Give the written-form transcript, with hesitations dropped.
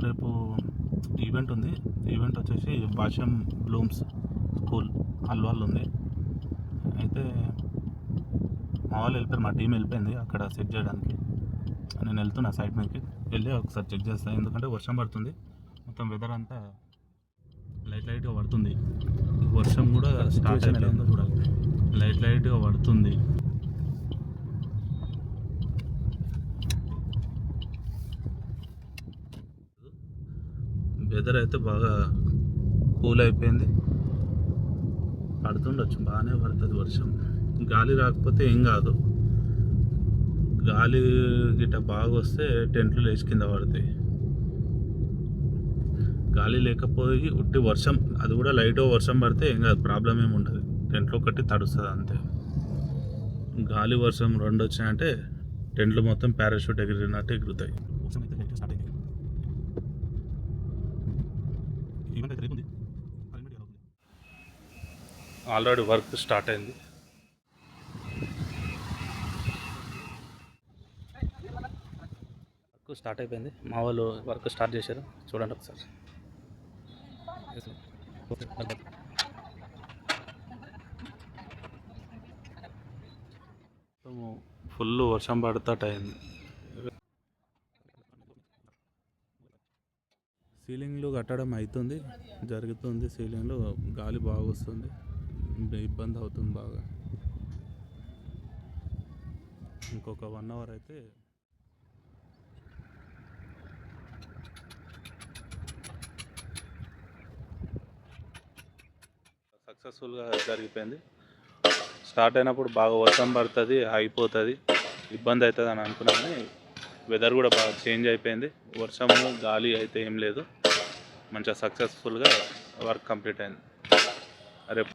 రేపు ఈవెంట్ ఉంది. ఈవెంట్ వచ్చేసి భాష్యం బ్లూమ్స్ స్కూల్ అల్వాల్ ఉంది. అయితే మా వాళ్ళు వెళ్ళిపోయారు, మా టీం వెళ్ళిపోయింది అక్కడ సెట్ చేయడానికి. నేను వెళ్తున్నా సైట్ మీదకి వెళ్ళి ఒకసారి చెక్ చేస్తాను, ఎందుకంటే వర్షం పడుతుంది. మొత్తం వెదర్ అంతా లైట్గా పడుతుంది. వర్షం కూడా స్టార్ట్ అయిపోయిందో చూడాలి. లైట్గా పడుతుంది. వెదర్ అయితే బాగా కూల్ అయిపోయింది. పడుతుండొచ్చు, బాగానే పడుతుంది వర్షం. గాలి రాకపోతే ఏం కాదు, గాలి గిట్ట బాగా వస్తే టెంట్లు లేచి కింద పడతాయి. గాలి లేకపోయి ఉట్టి వర్షం, అది కూడా లైట్గా వర్షం పడితే ఏం కాదు, ప్రాబ్లం ఏమి ఉండదు. టెంట్లు ఒకటి తడుస్తుంది అంతే. గాలి వర్షం రెండు వచ్చాయంటే టెంట్లు మొత్తం పారాషూట్ ఎగిరినట్టు ఎగురుతాయి. ఆల్రెడీ వర్క్ స్టార్ట్ అయింది. వర్క్ స్టార్ట్ అయిపోయింది. మా వాళ్ళు వర్క్ స్టార్ట్ చేశారు, చూడండి ఒకసారి. ఫుల్ వర్షం పడతాట అయింది. సీలింగ్లు కట్టడం అవుతుంది, జరుగుతుంది. సీలింగ్లు గాలి బాగా వస్తుంది, ఇబ్బంది అవుతుంది బాగా. ఇంకొక 1 అవర్ అయితే సక్సెస్ఫుల్గా జరిగిపోయింది. స్టార్ట్ అయినప్పుడు బాగా వర్షం పడుతుంది, ఆగిపోతుంది, ఇబ్బంది అవుతుంది అని అనుకున్నాను. కానీ వెదర్ కూడా బాగా చేంజ్ అయిపోయింది. వర్షము గాలి అయితే ఏం లేదు, మంచిగా సక్సెస్ఫుల్గా వర్క్ కంప్లీట్ అయింది. రేపు